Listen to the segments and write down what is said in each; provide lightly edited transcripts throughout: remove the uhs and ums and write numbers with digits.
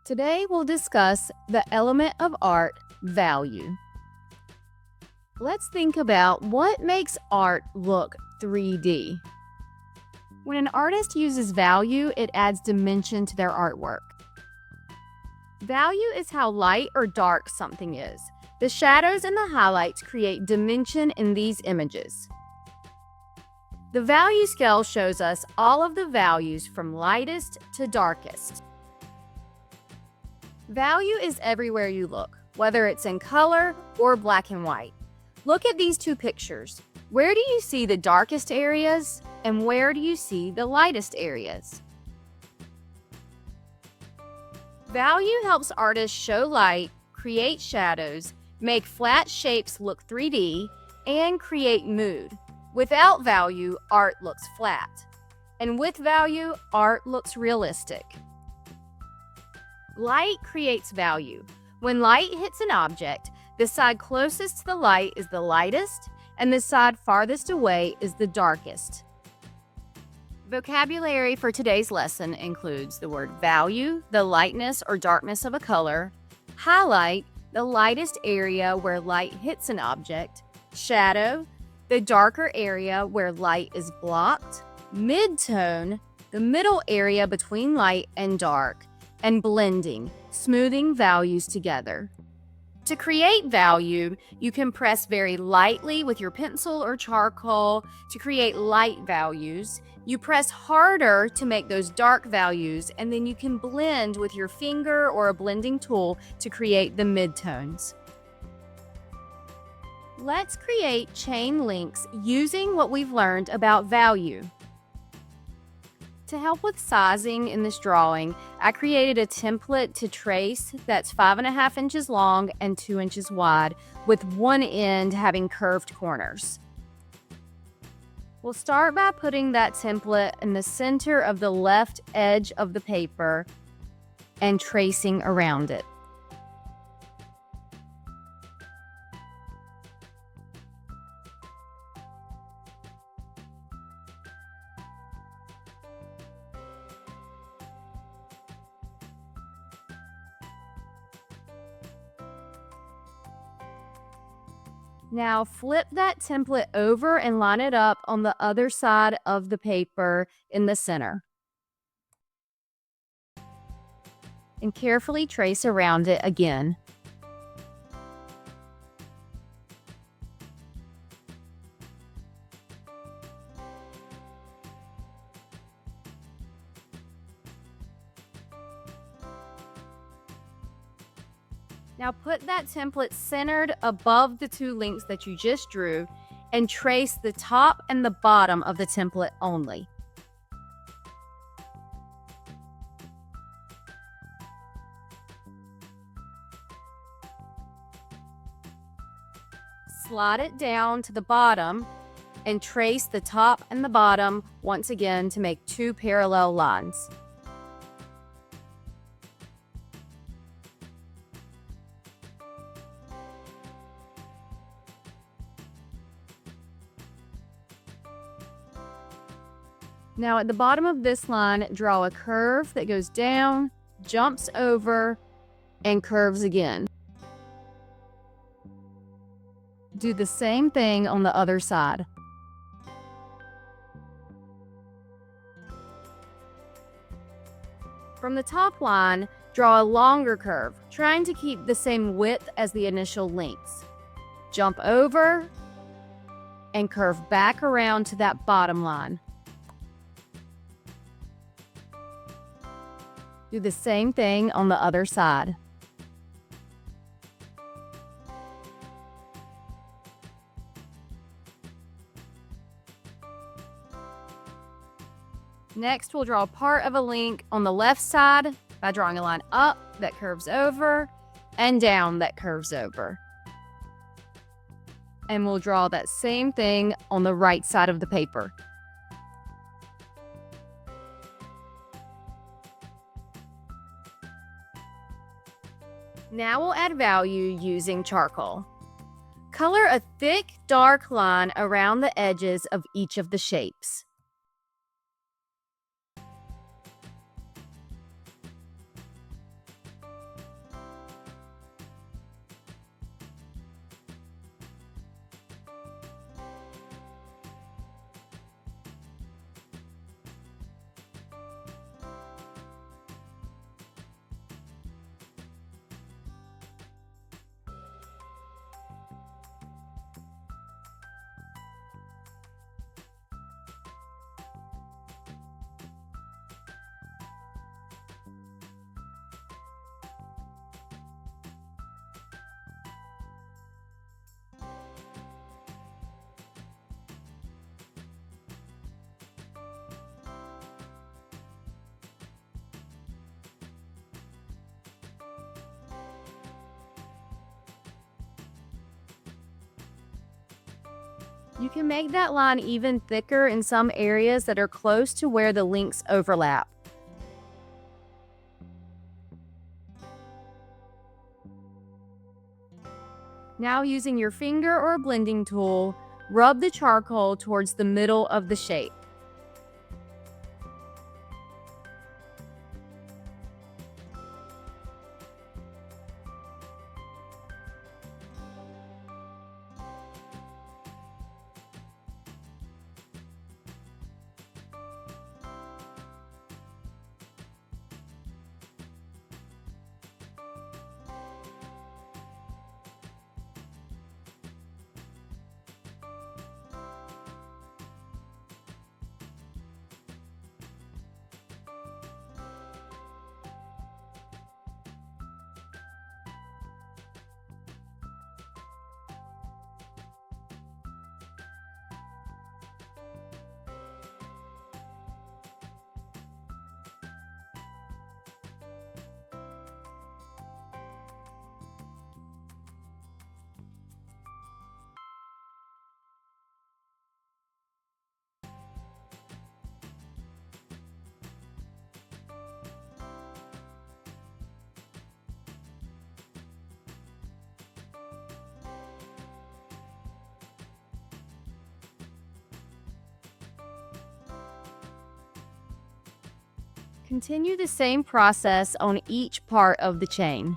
Today we'll discuss the element of art, value. Let's think about what makes art look 3D. When an artist uses value, it adds dimension to their artwork. Value is how light or dark something is. The shadows and the highlights create dimension in these images. The value scale shows us all of the values from lightest to darkest. Value is everywhere you look, whether it's in color or black and white. Look at these two pictures. Where do you see the darkest areas and where do you see the lightest areas? Value helps artists show light, create shadows, make flat shapes look 3D, and create mood. Without value, art looks flat. And with value, art looks realistic. Light creates value. When light hits an object, the side closest to the light is the lightest, and the side farthest away is the darkest. Vocabulary for today's lesson includes the word value, the lightness or darkness of a color, highlight, the lightest area where light hits an object, shadow, the darker area where light is blocked, midtone, the middle area between light and dark, and blending, smoothing values together. To create value, you can press very lightly with your pencil or charcoal to create light values. You press harder to make those dark values, and then you can blend with your finger or a blending tool to create the midtones. Let's create chain links using what we've learned about value. To help with sizing in this drawing, I created a template to trace that's 5.5 inches long and 2 inches wide, with one end having curved corners. We'll start by putting that template in the center of the left edge of the paper and tracing around it. Now flip that template over and line it up on the other side of the paper in the center. And carefully trace around it again. Now put that template centered above the two links that you just drew and trace the top and the bottom of the template only. Slide it down to the bottom and trace the top and the bottom once again to make two parallel lines. Now at the bottom of this line, draw a curve that goes down, jumps over, and curves again. Do the same thing on the other side. From the top line, draw a longer curve, trying to keep the same width as the initial links. Jump over and curve back around to that bottom line. Do the same thing on the other side. Next, we'll draw part of a link on the left side by drawing a line up that curves over and down that curves over. And we'll draw that same thing on the right side of the paper. Now we'll add value using charcoal. Color a thick, dark line around the edges of each of the shapes. You can make that line even thicker in some areas that are close to where the links overlap. Now, using your finger or a blending tool, rub the charcoal towards the middle of the shape. Continue the same process on each part of the chain.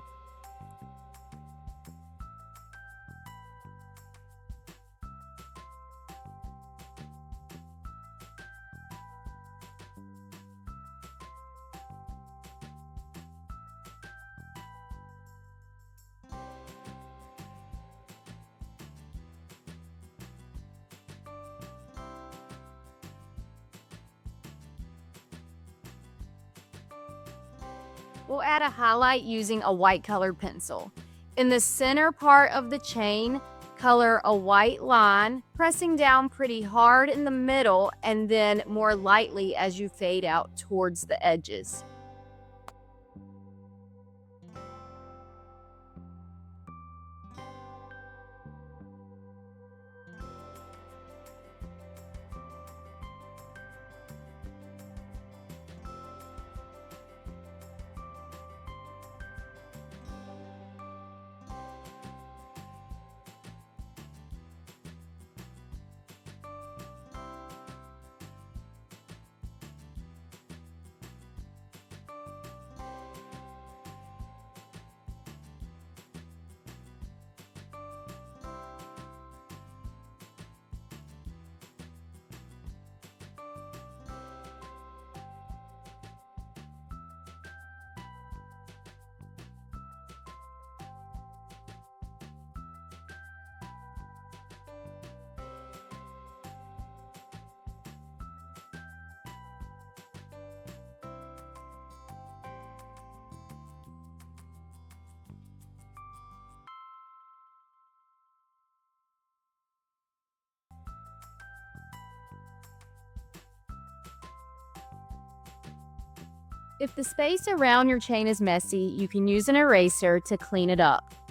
We'll add a highlight using a white colored pencil. In the center part of the chain, color a white line, pressing down pretty hard in the middle and then more lightly as you fade out towards the edges. If the space around your chain is messy, you can use an eraser to clean it up.